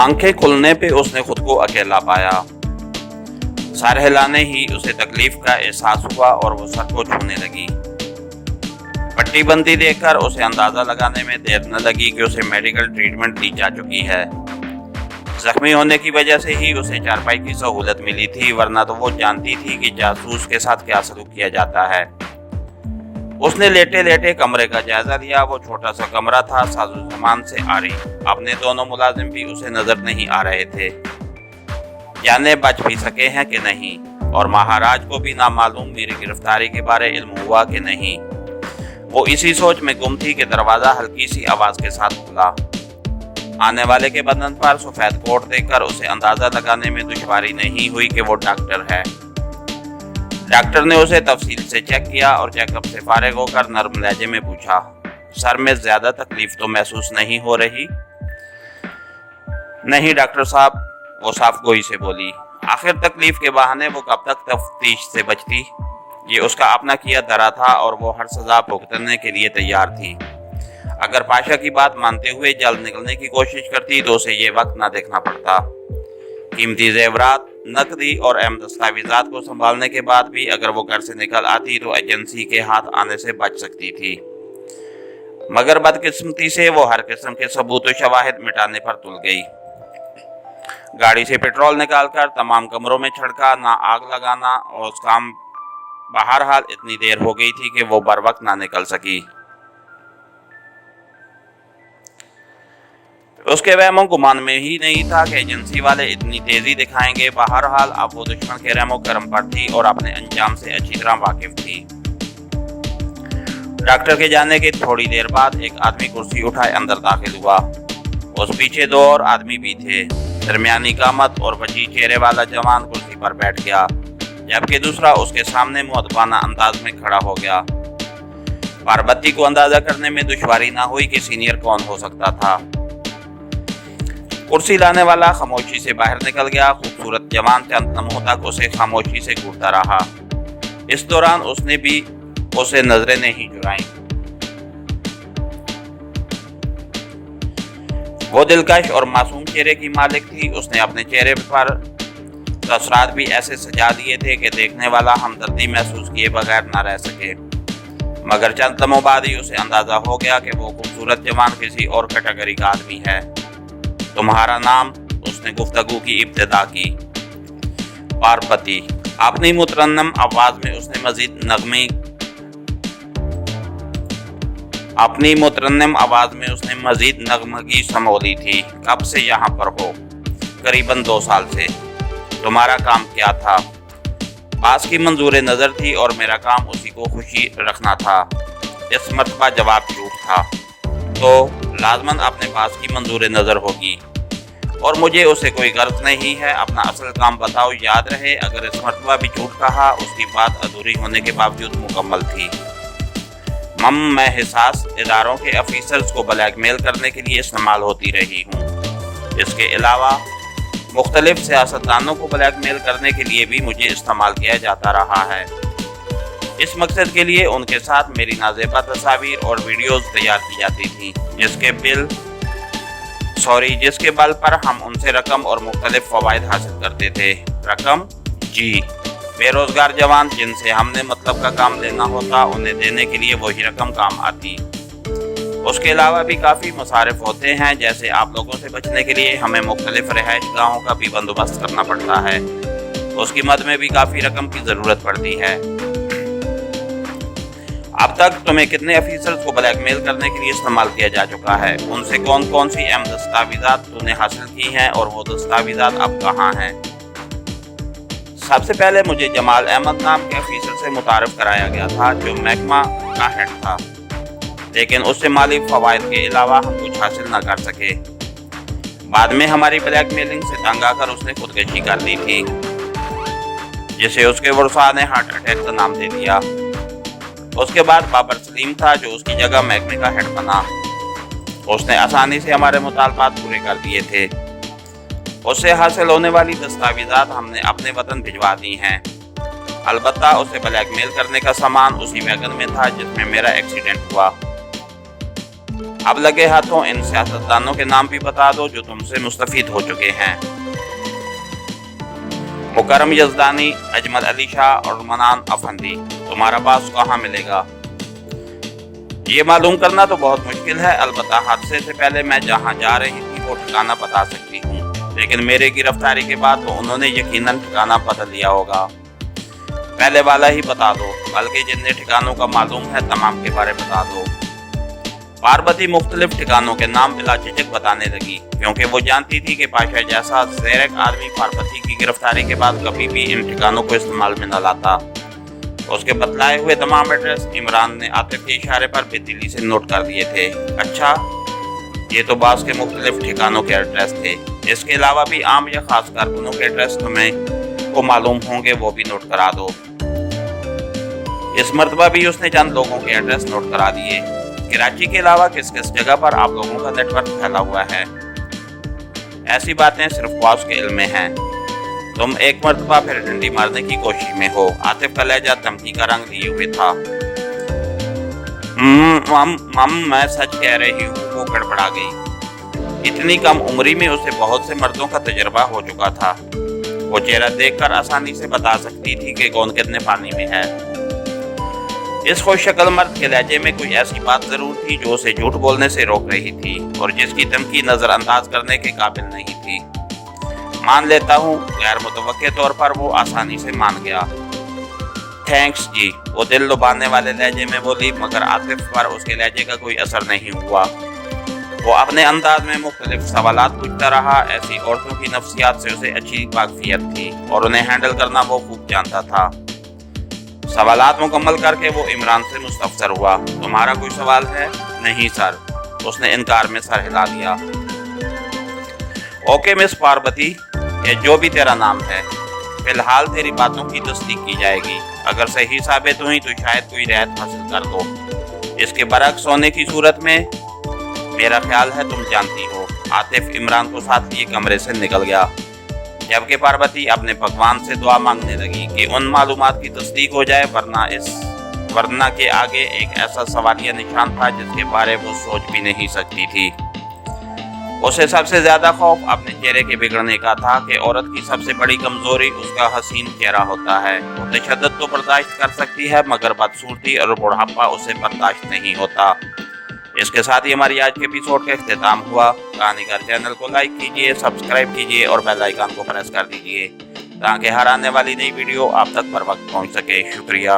आंखें खुलने पे उसने खुद को अकेला पाया। सर हिलाने ही उसे तकलीफ का एहसास हुआ और वो सर को छूने लगी। पट्टी बंदी देखकर उसे अंदाजा लगाने में देर न लगी कि उसे मेडिकल ट्रीटमेंट दी जा चुकी है। जख्मी होने की वजह से ही उसे चारपाई की सहूलत मिली थी, वरना तो वो जानती थी कि जासूस के साथ क्या सलूक किया जाता है। उसने लेटे लेटे कमरे का जायजा लिया। वो छोटा सा कमरा था, साजो सामान से आरी। अपने दोनों मुलाजिम भी उसे नजर नहीं आ रहे थे, जाने बच भी सके हैं कि नहीं, और महाराज को भी ना मालूम मेरी गिरफ्तारी के बारे इल्म हुआ कि नहीं। वो इसी सोच में गुम थी कि दरवाजा हल्की सी आवाज के साथ खुला। आने वाले के बदन पर सफेद कोट देखकर उसे अंदाजा लगाने में दुश्वारी नहीं हुई कि वो डॉक्टर है। डॉक्टर ने उसे तफसील से चेक किया और चेकअप से फारिग होकर नर्म लहजे में पूछा, सर में ज्यादा तकलीफ तो महसूस नहीं हो रही? नहीं डॉक्टर साहब, वो साफ गोई से बोली। आखिर तकलीफ के बहाने वो कब तक तफ्तीश से बचती? ये उसका अपना किया धरा था और वो हर सजा भुगतने के लिए तैयार थी। अगर पाशा की बात मानते हुए जल्द निकलने की कोशिश करती तो उसे ये वक्त ना देखना पड़ता। कीमती जेवरात, नकदी और अहम दस्तावेजात को संभालने के बाद भी अगर वो घर से निकल आती तो एजेंसी के हाथ आने से बच सकती थी। मगर बदकिस्मती से वो हर किस्म के सबूत और शवाहिद मिटाने पर तुल गई। गाड़ी से पेट्रोल निकालकर तमाम कमरों में छिड़का, ना आग लगाना, और उस काम बहरहाल इतनी देर हो गई थी कि वो बर वक्त ना निकल सकी। उसके वहमो गुमान में ही नहीं था कि एजेंसी वाले इतनी तेजी दिखाएंगे। बहरहाल अब वो दुश्मन के रहमो करम पर थी और अपने अंजाम से अच्छी तरह वाकिफ थी। डॉक्टर के जाने के थोड़ी देर बाद एक आदमी कुर्सी उठाए अंदर दाखिल हुआ। उस पीछे दो और आदमी भी थे। दरमियानी कामत और वजी चेहरे वाला जवान कुर्सी पर बैठ गया, जबकि दूसरा उसके सामने मुअद्दबाना अंदाज में खड़ा हो गया। पार्वती को अंदाजा करने में दुश्वारी ना हुई कि सीनियर कौन हो सकता था। कुर्सी लाने वाला खामोशी से बाहर निकल गया। खूबसूरत जवान चंद लम्हों तक उसे खामोशी से घूरता रहा। इस दौरान उसने भी उसे नजरें नहीं चुराई। वो दिलकश और मासूम चेहरे की मालिक थी। उसने अपने चेहरे पर तसरात भी ऐसे सजा दिए थे कि देखने वाला हमदर्दी महसूस किए बगैर न रह सके। मगर चंद लम्हों बाद ही उसे अंदाजा हो गया कि वो खूबसूरत जवान किसी और कैटेगरी का आदमी है। तुम्हारा नाम? उसने गुफ्तगू की इब्तिदा की। पार्वती। अपनी मुतरन्नम आवाज में उसने मजीद नगमगी समोली थी। कब से यहाँ पर हो? करीबन 2 साल से। तुम्हारा काम क्या था? पास की मंजूर नजर थी और मेरा काम उसी को खुशी रखना था। इस मर्तबा जवाब झूठ था, तो लाजमन अपने पास की मंजूर नजर होगी, और मुझे उसे कोई गर्ज नहीं है। अपना असल काम बताओ। याद रहे, अगर इस मर्तबा भी झूठ कहा, उसकी बात अधूरी होने के बावजूद मुकम्मल थी। मैं हिसास इदारों के ऑफिसर्स को ब्लैकमेल करने के लिए इस्तेमाल होती रही हूँ। इसके अलावा मुख्तलिफ सियासतदानों को ब्लैकमेल करने के लिए भी मुझे इस्तेमाल किया जाता रहा है। इस मकसद के लिए उनके साथ मेरी नाज़ेबा तस्वीर और वीडियोस तैयार की जाती थी, जिसके बल पर हम उनसे रकम और मुख्तलिफ फ़वाइद हासिल करते थे। रकम? जी। बेरोजगार जवान जिनसे हमने मतलब का काम लेना होता, उन्हें देने के लिए वही रकम काम आती। उसके अलावा भी काफ़ी मसारिफ होते हैं, जैसे आप लोगों से बचने के लिए हमें मुख्तलिफ रिहाइश गाहों का भी बंदोबस्त करना पड़ता है। उसकी मद में भी काफ़ी रकम की ज़रूरत पड़ती है। अब तक तुम्हें कितने ऑफिसर्स को ब्लैकमेल करने के लिए इस्तेमाल किया जा चुका है? उनसे कौन कौन सी अहम दस्तावेजात तूने हासिल की हैं और वो दस्तावेजात अब कहाँ हैं? सबसे पहले मुझे जमाल अहमद नाम के ऑफिसर से मुतारफ कराया गया था, जो महकमा का हेड था, लेकिन उससे माली फवायद के अलावा हम कुछ हासिल न कर सके। बाद में हमारी ब्लैकमेलिंग से तंग आकर उसने खुदकशी कर दी थी, जिसे उसके वर्षा ने हार्ट अटैक का नाम दे दिया। उसके बाद बाबर सलीम था, जो उसकी जगह महकमे का हेड बना। उसने आसानी से हमारे मुतालबात पूरे कर दिए थे। उससे हासिल होने वाली दस्तावेजात हमने अपने वतन भिजवा दी हैं। अलबत्ता उसे ब्लैकमेल करने का सामान उसी वैगन में था जिसमें मेरा एक्सीडेंट हुआ। अब लगे हाथों इन सियासतदानों के नाम भी बता दो जो तुमसे मुस्तफीद हो चुके हैं। मुकरम यजदानी, अजमल अली शाह और मनान अफंदी। तुम्हारा बास कहाँ मिलेगा? ये मालूम करना तो बहुत मुश्किल है, अलबत्ता हादसे से पहले मैं जहाँ जा रही थी वो ठिकाना बता सकती हूँ, लेकिन मेरे गिरफ्तारी के बाद तो उन्होंने यकीनन ठिकाना बदल लिया होगा। पहले वाला ही बता दो, बल्कि जितने ठिकानों का मालूम है तमाम के बारे बता दो। पार्वती मुख्तलिफ ठिकानों के नाम बिला झिझक बताने लगी, क्योंकि वो जानती थी कि पाशा जैसा ज़ेरक आदमी पार्वती की गिरफ्तारी के बाद कभी भी इन ठिकानों को इस्तेमाल में न लाता। उसके बतलाए हुए तमाम एड्रेस इमरान ने आतिफ के इशारे पर बेदिली से नोट कर दिए थे। अच्छा, ये तो बास के मुख्तलिफ ठिकानों के एड्रेस थे। इसके अलावा भी आम या खास कारकुनों के एड्रेस तुम्हें को मालूम होंगे, वो भी नोट करा दो। इस मरतबा भी उसने चंद लोगों के एड्रेस नोट करा दिए। कराची के अलावा किस किस जगह पर आप लोगों का नेटवर्क फैला हुआ है? ऐसी बातें सिर्फ बास के इल्म में हैं। तुम एक मरतबा फिर डंडी मारने की कोशिश में हो। आतिफ का लहजा धमकी का रंग लिए हुए था। मैं सच कह रही हूँ, वो गड़बड़ा गई। इतनी कम उम्री में उसे बहुत से मर्दों का तजुर्बा हो चुका था। वो चेहरा देखकर आसानी से बता सकती थी कि कौन कितने पानी में है। इस खुशशक्ल मर्द के लहजे में कोई ऐसी बात जरूर थी जो उसे झूठ बोलने से रोक रही थी और जिसकी धमकी नजरअंदाज करने के काबिल नहीं थी। मान लेता हूँ, गैर मुतवक्के तौर पर वो आसानी से मान गया। थैंक्स जी, वो दिल लुभाने वाले लहजे में बोली, मगर आतिफ पर उसके लहजे का कोई असर नहीं हुआ। वो अपने अंदाज में मुख्तलिफ सवालात पूछता रहा। ऐसी औरतों की नफ्सियात से उसे अच्छी वाकफियत थी और उन्हें हैंडल करना वो खूब जानता था। सवालात मुकम्मल करके वो इमरान से मुस्तफसर हुआ। तुम्हारा कोई सवाल है? नहीं सर, उसने इनकार में सर हिला दिया। ओके मिस पार्वती, ये जो भी तेरा नाम है, फिलहाल तेरी बातों की तस्दीक की जाएगी। अगर सही साबित हुई तो शायद कोई रियायत हासिल कर दो। इसके बरक्स होने की सूरत में मेरा ख्याल है तुम जानती हो। आतिफ इमरान को साथ लिए कमरे से निकल गया, जबकि पार्वती अपने भगवान से दुआ मांगने लगी कि उन मालूमात की तस्दीक हो जाए, वरना के आगे एक ऐसा सवालिया निशान था जिसके बारे वो सोच भी नहीं सकती थी। उसे सबसे ज्यादा खौफ अपने चेहरे के बिगड़ने का था कि औरत की सबसे बड़ी कमजोरी उसका हसीन चेहरा होता है। वो तशद्दुद तो बर्दाश्त कर सकती है, मगर बदसूरती और बुढ़ापा उसे बर्दाश्त नहीं होता। इसके साथ ही हमारी आज के एपिसोड का इख्तिताम हुआ। कहानीकार चैनल को लाइक कीजिए, सब्सक्राइब कीजिए और बेल आइकन को प्रेस कर दीजिए ताकि हर आने वाली नई वीडियो आप तक बर वक्त पहुँच सके। शुक्रिया।